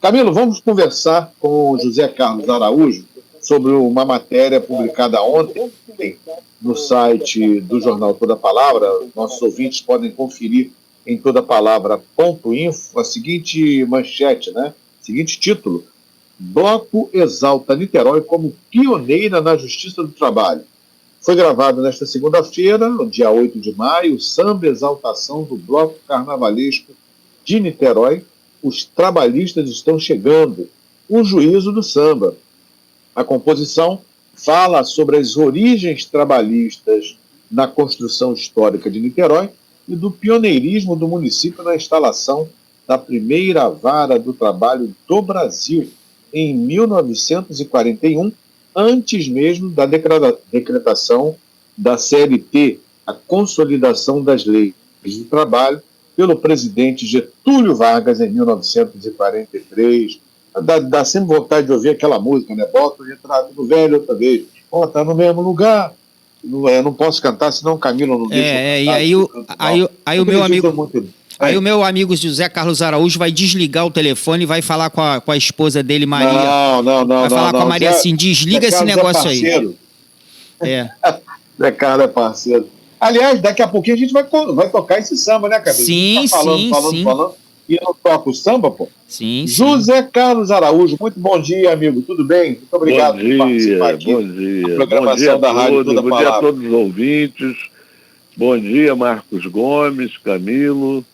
Camilo, vamos conversar com o José Carlos Araújo sobre uma matéria publicada ontem no site do Jornal Toda Palavra. Nossos ouvintes podem conferir em todapalavra.info a seguinte manchete, né? Seguinte título: Bloco exalta Niterói como pioneira na Justiça do Trabalho. Foi gravado nesta segunda-feira, no dia 8 de maio, o samba exaltação do Bloco Carnavalesco de Niterói. Os trabalhistas estão chegando. O juízo do samba. A composição fala sobre as origens trabalhistas na construção histórica de Niterói e do pioneirismo do município na instalação da primeira vara do trabalho do Brasil, em 1941, antes mesmo da decretação da CLT, a Consolidação das Leis do Trabalho, pelo presidente Getúlio Vargas, em 1943. Dá sempre vontade de ouvir aquela música, né? Bota o retrato do velho outra vez. Tá no mesmo lugar. Não posso cantar, senão o Camilo não deixa. E aí o meu amigo... Aí o meu amigo José Carlos Araújo vai desligar o telefone e vai falar com a esposa dele, Maria. Não. Vai falar com a Maria assim, desliga esse negócio aí. Zé Carlos é parceiro. Aliás, daqui a pouquinho a gente vai tocar esse samba, né, Camilo? Sim, falando. E não toca o samba, pô? Sim. José Carlos Araújo, muito bom dia, amigo. Tudo bem? Muito obrigado por participar aqui. Bom dia. Na programação da Rádio Toda Palavra. Bom dia a todos os ouvintes. Bom dia, Marcos Gomes, Camilo.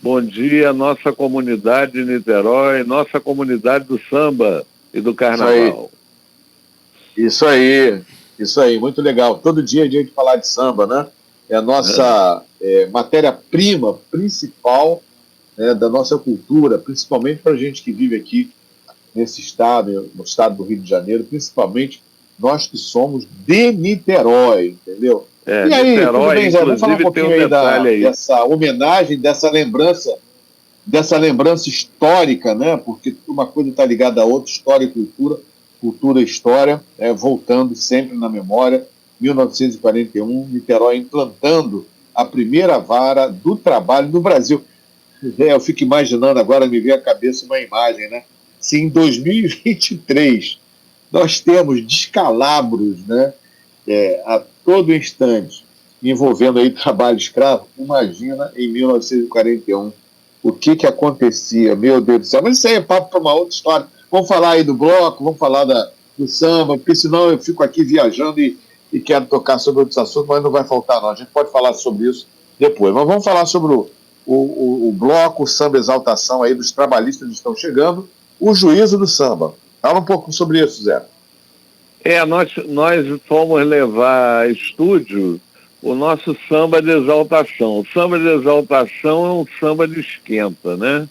Bom dia, nossa comunidade de Niterói, nossa comunidade do samba e do carnaval. Isso aí, muito legal. Todo dia é dia de falar de samba, né? É a nossa matéria-prima principal, né, da nossa cultura, principalmente para a gente que vive aqui nesse estado, no estado do Rio de Janeiro, principalmente nós que somos de Niterói, entendeu? E aí, Niterói, tudo bem, Zé? Vamos falar um pouquinho aí dessa homenagem, dessa lembrança histórica, né? Porque uma coisa está ligada à outra, história e cultura e história, voltando sempre na memória. 1941, Niterói implantando a primeira vara do trabalho no Brasil. Eu fico imaginando agora, me vem à cabeça uma imagem, né? Se em 2023 nós temos descalabros, né? A todo instante, envolvendo aí trabalho escravo, imagina em 1941 o que acontecia, meu Deus do céu. Mas isso aí é papo para uma outra história. Vamos falar aí do bloco, vamos falar do samba, porque senão eu fico aqui viajando e quero tocar sobre outros assuntos, mas não vai faltar não. A gente pode falar sobre isso depois. Mas vamos falar sobre o bloco, o samba exaltação aí dos trabalhistas que estão chegando, o juízo do samba. Fala um pouco sobre isso, Zé. Nós fomos levar a estúdio o nosso samba de exaltação. O samba de exaltação é um samba de esquenta, né?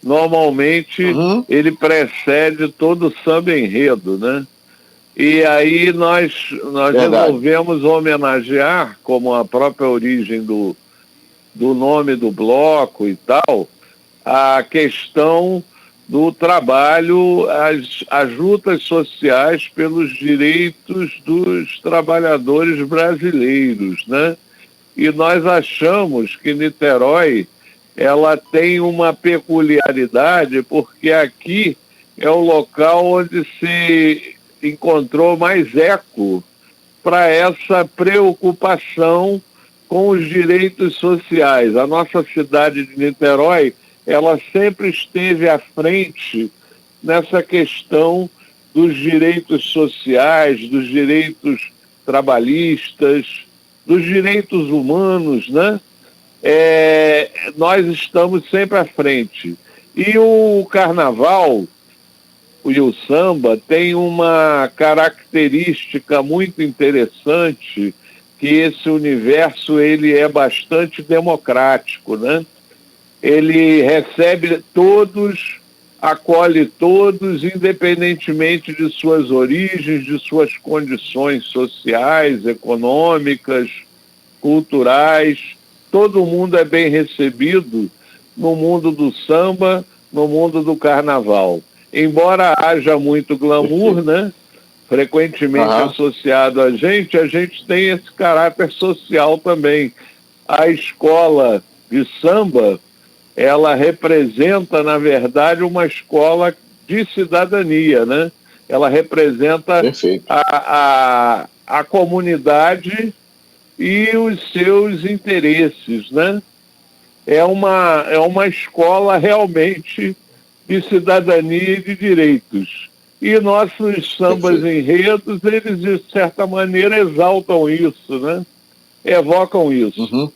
Normalmente ele precede todo o samba enredo, né? E aí nós resolvemos homenagear, como a própria origem do nome do bloco e tal, a questão do trabalho, as lutas sociais pelos direitos dos trabalhadores brasileiros, né? E nós achamos que Niterói, ela tem uma peculiaridade, porque aqui é o local onde se encontrou mais eco para essa preocupação com os direitos sociais. A nossa cidade de Niterói, ela sempre esteve à frente nessa questão dos direitos sociais, dos direitos trabalhistas, dos direitos humanos, né? Nós estamos sempre à frente. E o carnaval e o samba tem uma característica muito interessante, que esse universo ele é bastante democrático, né? Ele recebe todos, acolhe todos, independentemente de suas origens, de suas condições sociais, econômicas, culturais. Todo mundo é bem recebido no mundo do samba, no mundo do carnaval. Embora haja muito glamour, né? frequentemente associado a gente tem esse caráter social também. A escola de samba, ela representa, na verdade, uma escola de cidadania, né? Ela representa a comunidade e os seus interesses, né? É uma escola realmente de cidadania e de direitos. E nossos sambas enredos, eles, de certa maneira, exaltam isso, né? Evocam isso.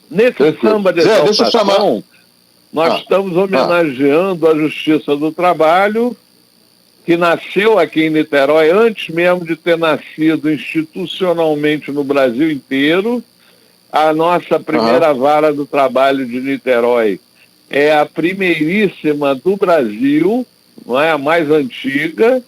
Nesse samba de exaltação, nós estamos homenageando a Justiça do Trabalho, que nasceu aqui em Niterói, antes mesmo de ter nascido institucionalmente no Brasil inteiro. A nossa primeira vara do trabalho de Niterói é a primeiríssima do Brasil, não é? A mais antiga,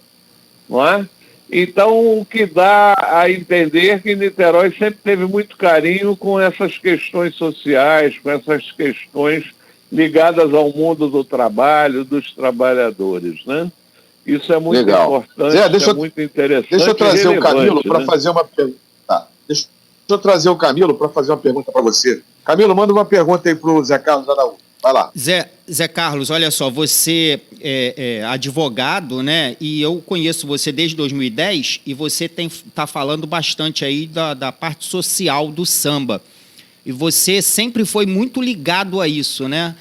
não é? Então, o que dá a entender que Niterói sempre teve muito carinho com essas questões sociais, com essas questões ligadas ao mundo do trabalho, dos trabalhadores, né? Isso é muito importante, Zé, muito interessante. Deixa eu trazer o Camilo para fazer uma pergunta. Deixa eu trazer o Camilo para fazer uma pergunta para você. Camilo, manda uma pergunta aí para o Zé Carlos Araújo. Vai lá. Zé Carlos, olha só, você é advogado, né? E eu conheço você desde 2010 e você está falando bastante aí da parte social do samba. E você sempre foi muito ligado a isso, né?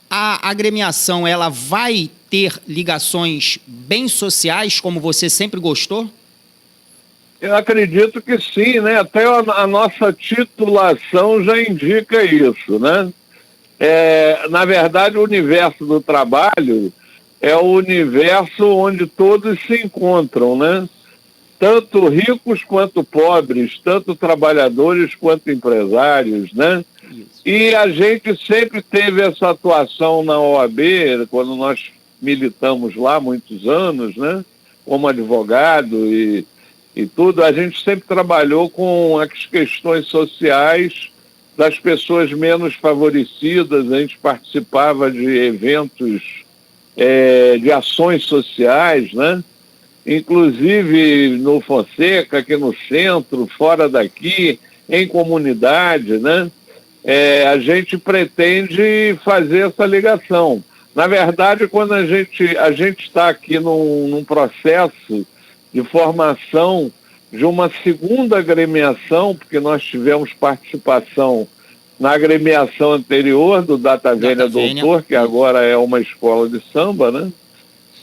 A agremiação, ela vai ter ligações bem sociais, como você sempre gostou? Eu acredito que sim, né? Até a nossa titulação já indica isso, né? Na verdade, o universo do trabalho é o universo onde todos se encontram, né? Tanto ricos quanto pobres, tanto trabalhadores quanto empresários, né? Isso. E a gente sempre teve essa atuação na OAB, quando nós militamos lá há muitos anos, né? Como advogado e tudo, a gente sempre trabalhou com as questões sociais das pessoas menos favorecidas. A gente participava de eventos, de ações sociais, né? Inclusive no Fonseca, aqui no centro, fora daqui, em comunidade, né? A gente pretende fazer essa ligação. Na verdade, quando a gente está aqui num processo de formação de uma segunda agremiação, porque nós tivemos participação na agremiação anterior do Data Vênia Doutor, que agora é uma escola de samba, né?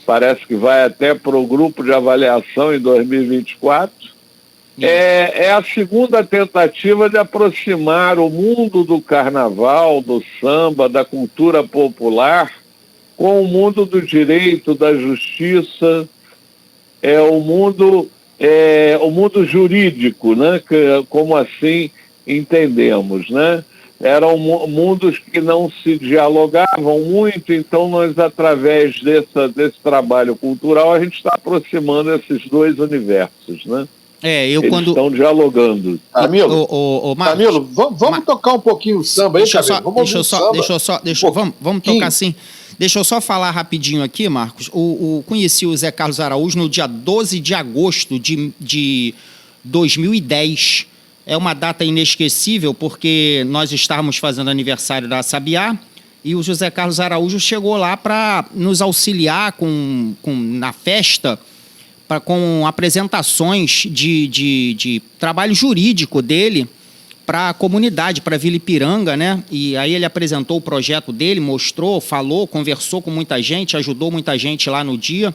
Parece que vai até para o grupo de avaliação em 2024. É a segunda tentativa de aproximar o mundo do carnaval, do samba, da cultura popular, com o mundo do direito, da justiça, o mundo jurídico, né? Como assim entendemos, né? Eram mundos que não se dialogavam muito, então nós, através desse trabalho cultural, a gente está aproximando esses dois universos, né? Eles estão dialogando. Camilo, Camilo, vamos tocar um pouquinho o samba aí, Camilo? Vamos tocar assim. Deixa eu só falar rapidinho aqui, Marcos. Conheci o Zé Carlos Araújo no dia 12 de agosto de 2010. É uma data inesquecível, porque nós estávamos fazendo aniversário da Sabiá e o José Carlos Araújo chegou lá para nos auxiliar na festa, com apresentações de trabalho jurídico dele para a comunidade, para a Vila Ipiranga, né? E aí ele apresentou o projeto dele, mostrou, falou, conversou com muita gente, ajudou muita gente lá no dia.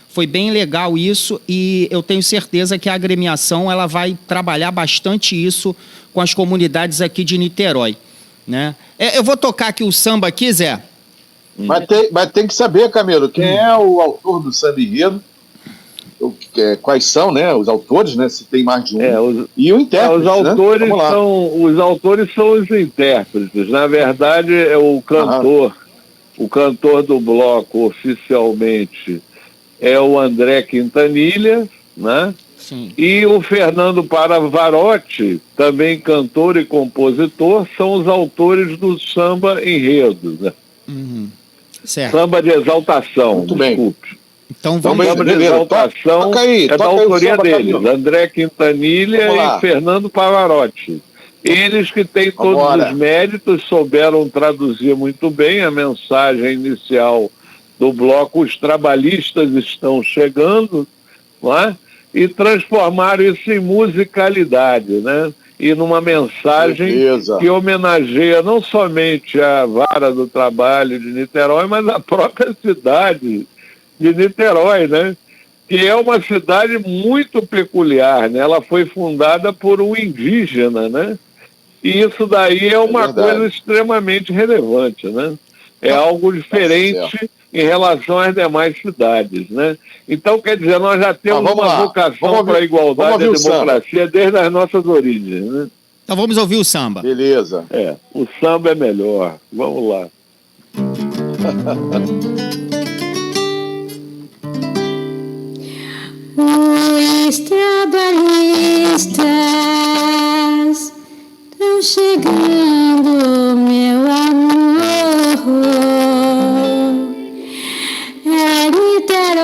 Foi bem legal isso e eu tenho certeza que a agremiação ela vai trabalhar bastante isso com as comunidades aqui de Niterói, né? Eu vou tocar aqui o samba aqui, Zé. Mas tem que saber, Camilo, quem é o autor do samba enredo, quais são, né, os autores, né, se tem mais de um, e o intérprete, os autores são os intérpretes. Na verdade, é o cantor do bloco oficialmente é o André Quintanilha, né? Sim. E o Fernando Paravarotti, também cantor e compositor, são os autores do samba enredo, né? Certo. Samba de exaltação, Muito desculpe. bem. Então O vamos... samba de exaltação é da autoria deles, André Quintanilha e Fernando Pavarotti. Eles que têm todos os méritos, souberam traduzir muito bem a mensagem inicial do bloco Os Trabalhistas Estão Chegando, não é? E transformaram isso em musicalidade, né? E numa mensagem que homenageia não somente a Vara do Trabalho de Niterói, mas a própria cidade de Niterói, né? Que é uma cidade muito peculiar, né? Ela foi fundada por um indígena, né? E isso daí é uma coisa extremamente relevante, né? É algo diferente em relação às demais cidades, né? Então, quer dizer, nós já temos uma vocação para a igualdade e a democracia desde as nossas origens, né? Então vamos ouvir o samba. Beleza. O samba é melhor. Vamos lá. Os trabalhistas estão chegando, meu amor. É Niterói,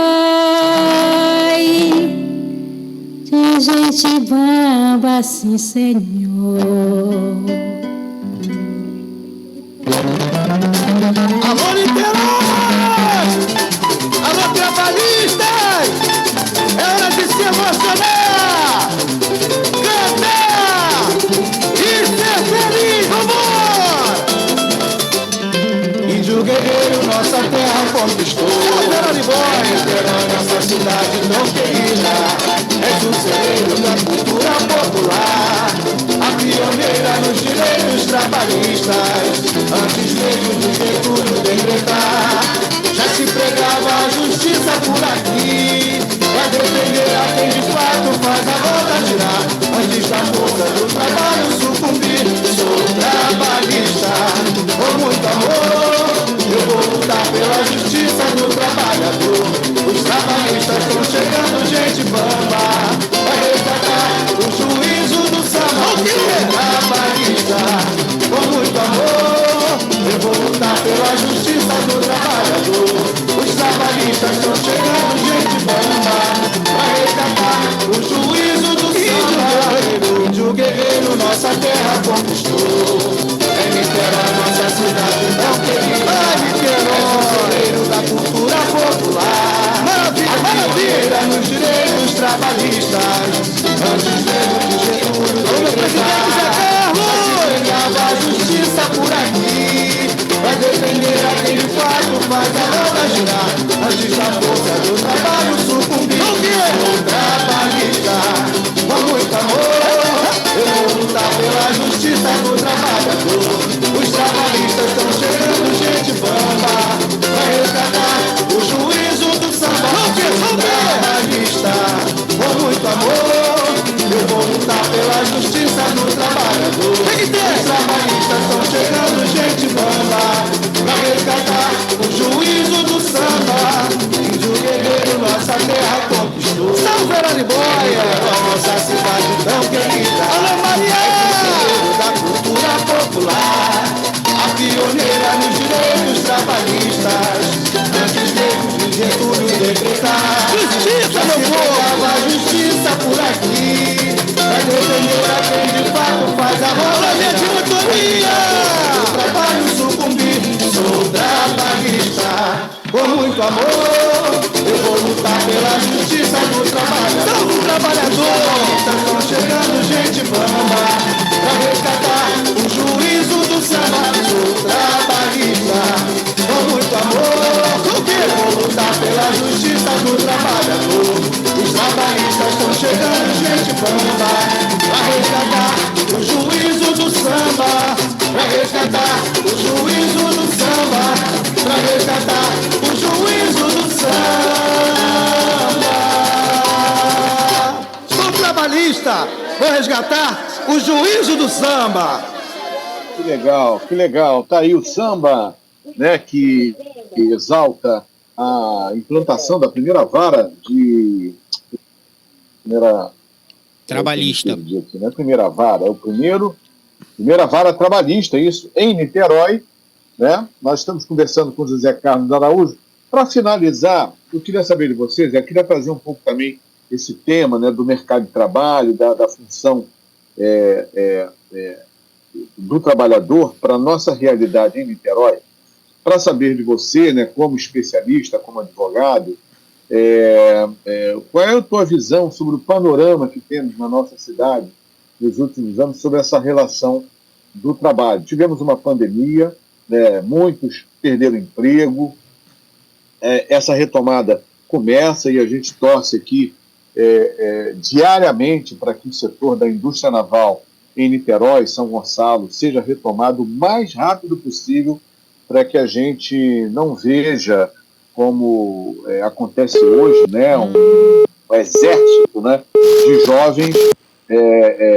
de gente bamba, sim, senhor. Alô, Niterói! Alô, trabalhistas! É hora de se emocionar! Cantar! E ser feliz, vamos! Índio guerreiro, nossa terra conquistou. Niterói, nossa cidade tão querida. És o celeiro da cultura popular, a pioneira nos direitos trabalhistas. Antes mesmo de Getúlio decretar, já se pregava a justiça por aqui, pra defender a quem de fato faz a roda girar. Antes da força do trabalho sucumbir, sou trabalhista, com muito amor. Eu vou lutar pela justiça do trabalhador. Os trabalhistas estão chegando, gente bamba, pra resgatar o juízo do samba. Trabalhista, com muito amor. Eu vou lutar pela justiça do trabalhador. Os trabalhistas estão chegando, gente bamba, pra resgatar o juízo do samba. Índio guerreiro, nossa terra conquistou. É Niterói, nossa cidade tão querida. És o celeiro da cultura popular, maravilha nos direitos trabalhistas. Antes mesmo de Getúlio decretar, se pregava a justiça por aqui, pra defender a quem de fato faz a roda girar. Antes da força do trabalho sucumbir, sou trabalhista, com muito amor. Eu vou lutar pela justiça do trabalhador. Os trabalhistas estão chegando, gente bamba, pra resgatar o juízo do samba. Trabalhista, com muito amor. Eu vou lutar pela justiça do trabalhador. Os trabalhistas estão chegando, gente bamba, pra resgatar o juízo do samba. Índio guerreiro, nossa terra conquistou. Salve, Araribóia, nossa cidade tão querida. Alô, Maria! Da cultura popular, a pioneira nos direitos trabalhistas. Antes mesmo de Getúlio decretar, justiça, meu povo! A justiça por aqui, pra defender a quem de fato faz a roda de diretoria. O trabalho sucumbir, sou trabalhista, com muito amor. Eu vou lutar pela justiça do trabalhador. Os trabalhadores estão chegando, gente bamba, pra resgatar o juízo do samba. Sou trabalhista, com muito amor. Eu vou lutar pela justiça do trabalhador. Os trabalhistas estão chegando, gente bamba, pra resgatar o juízo do samba. Pra resgatar o juízo do samba. Pra resgatar o juízo do samba. Sou trabalhista, vou resgatar o juízo do samba. Que legal, que legal. Tá aí o samba, né, que exalta a implantação da primeira vara de... Trabalhista. Aqui, né? Primeira vara, é o primeira vara trabalhista, isso, em Niterói, né? Nós estamos conversando com o José Carlos Araújo Para finalizar, eu queria saber de vocês, eu queria trazer um pouco também esse tema, né, do mercado de trabalho, da função do trabalhador para a nossa realidade em Niterói, para saber de você, né, como especialista, como advogado, qual é a tua visão sobre o panorama que temos na nossa cidade nos últimos anos sobre essa relação do trabalho. Tivemos uma pandemia, né, muitos perderam emprego, essa retomada começa e a gente torce aqui diariamente para que o setor da indústria naval em Niterói, São Gonçalo, seja retomado o mais rápido possível para que a gente não veja como acontece hoje, né, um exército, né, de jovens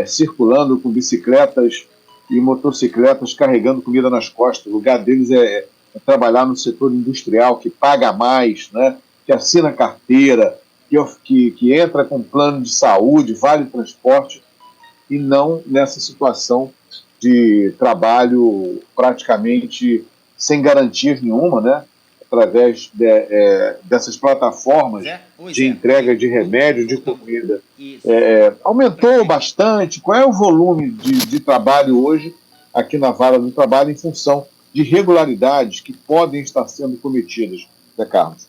circulando com bicicletas e motocicletas carregando comida nas costas. O lugar deles é trabalhar no setor industrial, que paga mais, né, que assina carteira, que entra com plano de saúde, vale transporte, e não nessa situação de trabalho praticamente sem garantias nenhuma, né, através dessas plataformas de entrega de remédio, de comida. Aumentou bastante. Qual é o volume de trabalho hoje aqui na Vara do Trabalho em função de irregularidades que podem estar sendo cometidas, Zé Carlos?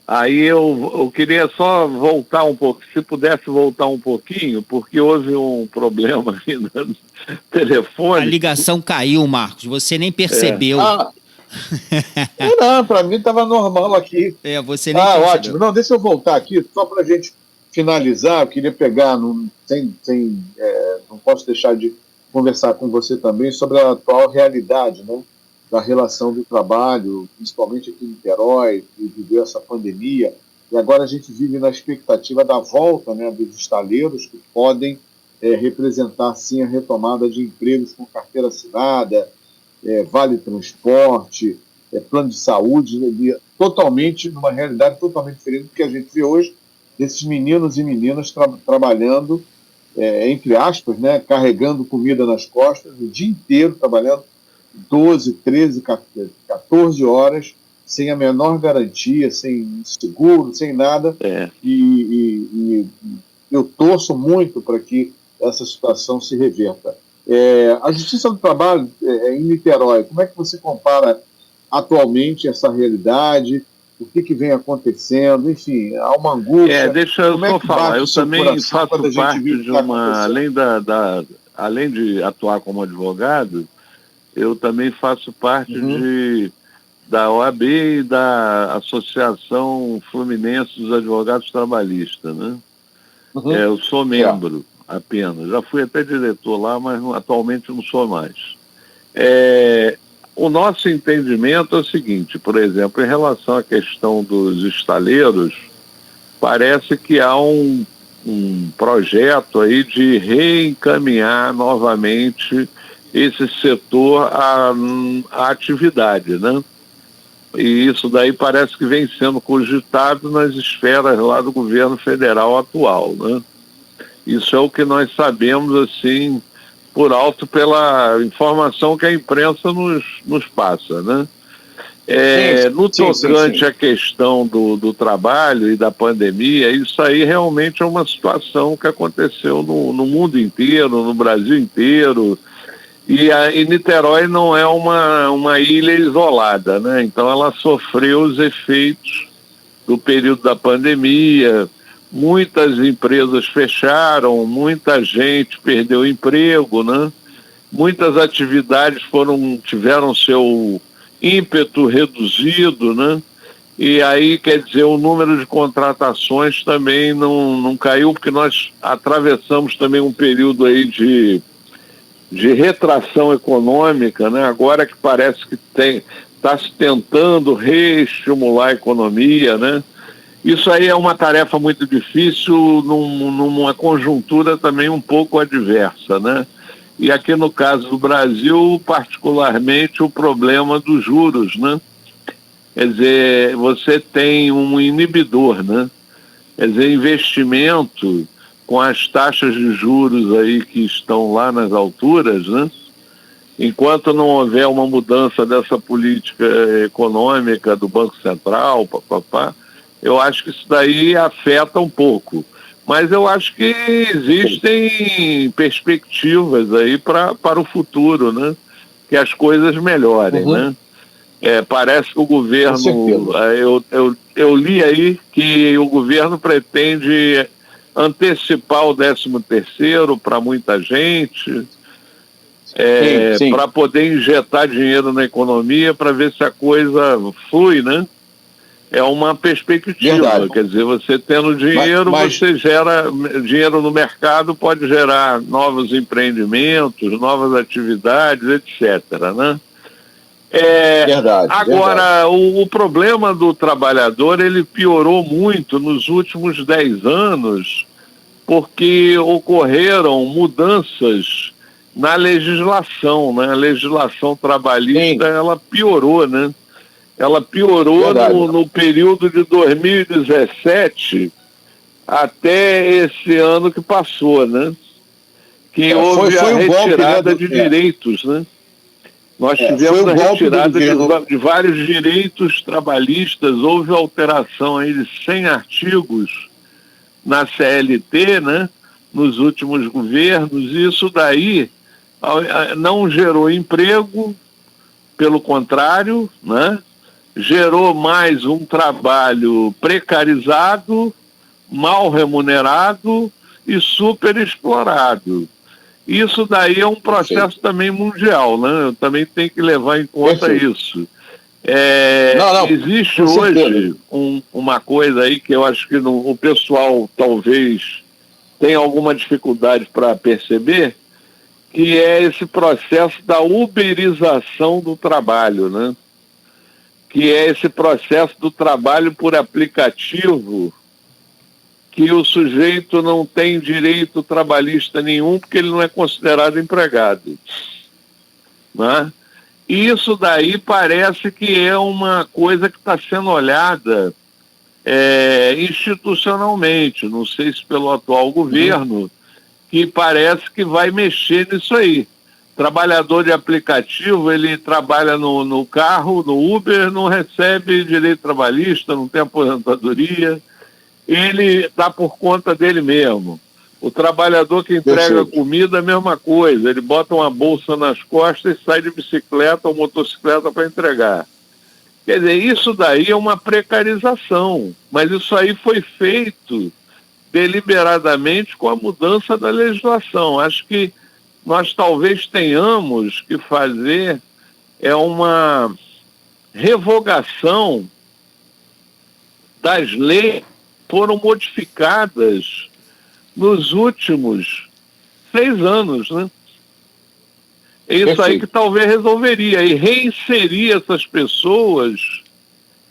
Aí eu queria só voltar um pouco, se pudesse voltar um pouquinho, porque houve um problema aqui no telefone. A ligação caiu, Marcos, você nem percebeu. Não, para mim estava normal aqui. Você nem percebeu. Ótimo. Não, deixa eu voltar aqui, só para a gente finalizar, eu queria pegar, não posso deixar de conversar com você também sobre a atual realidade, né, da relação do trabalho, principalmente aqui em Niterói, que viveu essa pandemia, e agora a gente vive na expectativa da volta, né, dos estaleiros que podem representar, sim, a retomada de empregos com carteira assinada, vale transporte, plano de saúde, numa realidade totalmente diferente do que a gente vê hoje, desses meninos e meninas trabalhando, entre aspas, né, carregando comida nas costas, o dia inteiro trabalhando 12, 13, 14 horas, sem a menor garantia, sem seguro, sem nada, e eu torço muito para que essa situação se reverta. A Justiça do Trabalho em Niterói, como é que você compara atualmente essa realidade, o que vem acontecendo, enfim, há uma angústia. Deixa eu só falar, eu também faço parte de uma, além de atuar como advogado, eu também faço parte da OAB e da Associação Fluminense dos Advogados Trabalhistas, né? Eu sou membro apenas, já fui até diretor lá, mas atualmente não sou mais. O nosso entendimento é o seguinte, por exemplo, em relação à questão dos estaleiros, parece que há um projeto aí de reencaminhar novamente esse setor à atividade, né? E isso daí parece que vem sendo cogitado nas esferas lá do governo federal atual, né? Isso é o que nós sabemos, assim, por alto, pela informação que a imprensa nos passa, né? No tocante à questão do trabalho e da pandemia, isso aí realmente é uma situação que aconteceu no mundo inteiro, no Brasil inteiro, e Niterói não é uma ilha isolada, né? Então ela sofreu os efeitos do período da pandemia, muitas empresas fecharam, muita gente perdeu emprego, né? Muitas atividades tiveram seu ímpeto reduzido, né? E aí, quer dizer, o número de contratações também não caiu, porque nós atravessamos também um período aí de retração econômica, né? Agora que parece que está se tentando reestimular a economia, né? Isso aí é uma tarefa muito difícil numa conjuntura também um pouco adversa, né? E aqui no caso do Brasil, particularmente, o problema dos juros, né? Quer dizer, você tem um inibidor, né? Quer dizer, investimento com as taxas de juros aí que estão lá nas alturas, né? enquanto não houver uma mudança dessa política econômica do Banco Central, eu acho que isso daí afeta um pouco. Mas eu acho que existem perspectivas aí para o futuro, né? Que as coisas melhorem, né? Parece que o governo... Eu li aí que o governo pretende antecipar o 13º para muita gente, para poder injetar dinheiro na economia, para ver se a coisa flui, né? É uma perspectiva. Verdade. Quer dizer, você tendo dinheiro, você gera dinheiro no mercado, pode gerar novos empreendimentos, novas atividades, etc., né? Verdade. Agora, o problema do trabalhador, ele piorou muito nos últimos 10 anos, porque ocorreram mudanças na legislação, né? A legislação trabalhista, ela piorou, né? Ela piorou no período de 2017 até esse ano que passou, né? Que houve a retirada de direitos, né? Nós tivemos a retirada de vários direitos trabalhistas, houve alteração aí de 100 artigos na CLT, né? Nos últimos governos, e isso daí não gerou emprego, pelo contrário, né? Gerou mais um trabalho precarizado, mal remunerado e superexplorado. Isso daí é um processo também mundial, né? Eu também tenho que levar em conta isso. Existe hoje uma coisa aí que eu acho que o pessoal talvez tenha alguma dificuldade para perceber, que é esse processo da uberização do trabalho, né? Que é esse processo do trabalho por aplicativo, que o sujeito não tem direito trabalhista nenhum porque ele não é considerado empregado, né? E isso daí parece que é uma coisa que está sendo olhada institucionalmente, não sei se pelo atual governo, que parece que vai mexer nisso aí. Trabalhador de aplicativo, ele trabalha no carro, no Uber, não recebe direito trabalhista, não tem aposentadoria, ele está por conta dele mesmo. O trabalhador que entrega comida, a mesma coisa, ele bota uma bolsa nas costas e sai de bicicleta ou motocicleta para entregar. Quer dizer, isso daí é uma precarização, mas isso aí foi feito deliberadamente com a mudança da legislação. Acho que nós talvez tenhamos que fazer uma revogação das leis que foram modificadas nos últimos 6 anos, né? É isso aí que talvez resolveria, e reinserir essas pessoas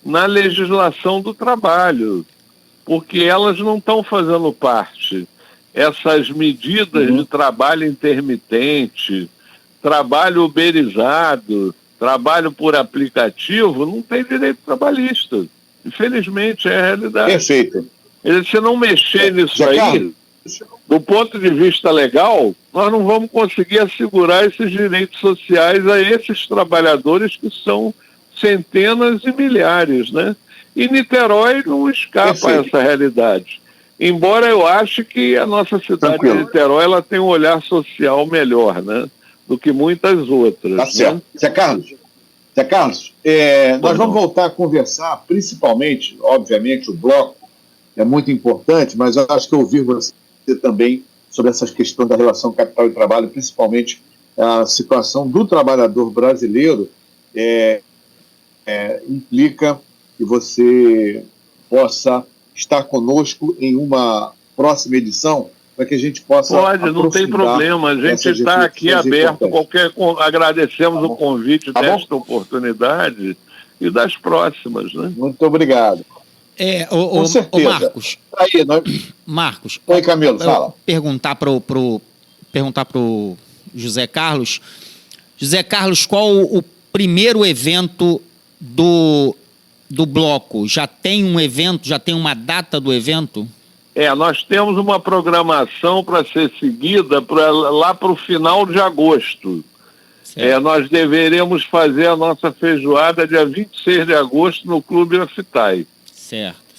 na legislação do trabalho, porque elas não estão fazendo parte. Essas medidas de trabalho intermitente, trabalho uberizado, trabalho por aplicativo, não tem direito trabalhista. Infelizmente, é a realidade. Perfeito. Se não mexer nisso aí, do ponto de vista legal, nós não vamos conseguir assegurar esses direitos sociais a esses trabalhadores que são centenas e milhares, né? E Niterói não escapa a essa realidade. Embora eu ache que a nossa cidade de Niterói ela tem um olhar social melhor, né, do que muitas outras. Tá certo. Zé Carlos, nós vamos voltar a conversar, principalmente, obviamente, o bloco é muito importante, mas eu acho que ouvir você também sobre essas questões da relação capital e trabalho, principalmente a situação do trabalhador brasileiro, implica que você possa estar conosco em uma próxima edição, para que a gente possa... Pode, não tem problema, a gente está aqui aberto, agradecemos o convite desta oportunidade e das próximas, né? Muito obrigado. Com certeza. Marcos. Aí, Marcos. Oi, Camilo, fala. Perguntar pro José Carlos. José Carlos, qual o primeiro evento do bloco? Já tem um evento, já tem uma data do evento? Nós temos uma programação para ser seguida lá para o final de agosto. Nós deveremos fazer a nossa feijoada dia 26 de agosto no Clube Afitai. Certo.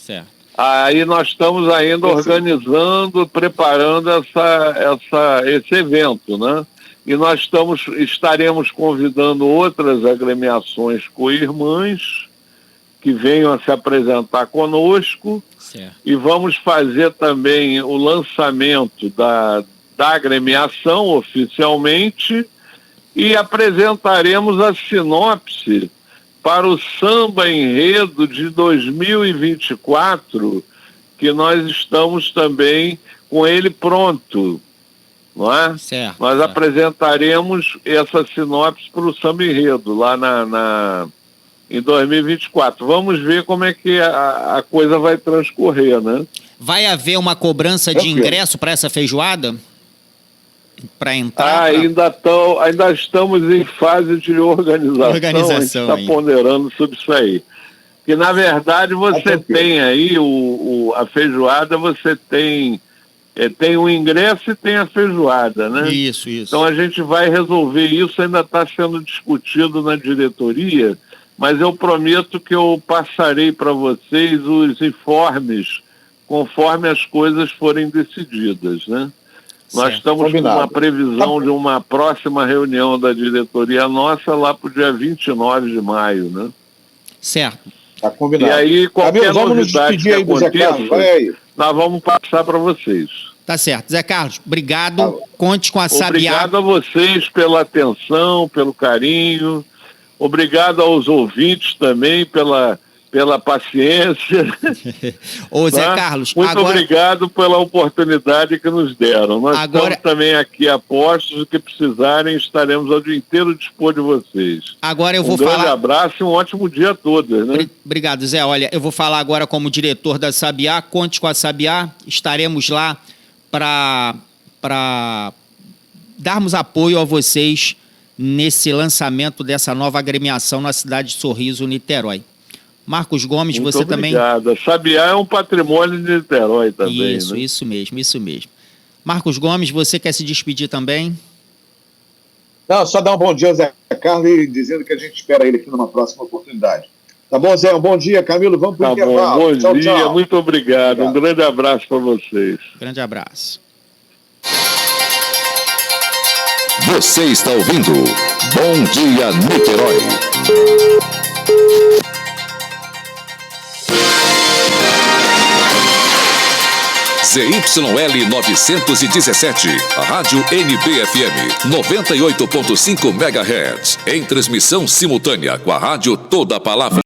Aí nós estamos ainda organizando, preparando esse evento, né? E nós estaremos convidando outras agremiações co-irmãs que venham a se apresentar conosco. Certo. E vamos fazer também o lançamento da agremiação oficialmente e apresentaremos a sinopse para o Samba Enredo de 2024, que nós estamos também com ele pronto, não é? Certo. Nós apresentaremos essa sinopse para o Samba Enredo lá em 2024. Vamos ver como é que a coisa vai transcorrer, né? Vai haver uma cobrança de ingresso para essa feijoada? Para entrar? Ainda estamos em fase de organização. A gente está ponderando sobre isso aí. Que, na verdade, você tem aí a feijoada, você tem o ingresso e tem a feijoada, né? Isso. Então a gente vai resolver isso, ainda está sendo discutido na diretoria, mas eu prometo que eu passarei para vocês os informes conforme as coisas forem decididas, né? Nós estamos com uma previsão de uma próxima reunião da diretoria nossa lá para o dia 29 de maio, né? Certo. Tá combinado. E aí, qualquer novidade que aconteça, nós vamos passar para vocês. Tá certo. Zé Carlos, obrigado. Conte com a Sabiá. Obrigado a vocês pela atenção, pelo carinho. Obrigado aos ouvintes também pela paciência. Ô, Zé Carlos, muito obrigado pela oportunidade que nos deram. Nós estamos também aqui a postos, o que precisarem, estaremos ao dia inteiro dispor de vocês. Agora eu vou falar... Um grande abraço e um ótimo dia a todos, né? Obrigado, Zé. Olha, eu vou falar agora como diretor da Sabiá. Conte com a Sabiá. Estaremos lá para darmos apoio a vocês nesse lançamento dessa nova agremiação na cidade de Sorriso, Niterói. Marcos Gomes, muito você também... Obrigado. Sabiá é um patrimônio de Niterói também. Isso mesmo. Marcos Gomes, você quer se despedir também? Não, só dar um bom dia ao Zé Carlos e dizendo que a gente espera ele aqui numa próxima oportunidade. Tá bom, Zé? Um bom dia, Camilo. Vamos para o intervalo. Bom dia, tchau. Muito obrigado. Um grande abraço para vocês. Grande abraço. Você está ouvindo Bom Dia Niterói. ZYL 917, a Rádio NBFM 98.5 MHz, em transmissão simultânea com a Rádio Toda a Palavra.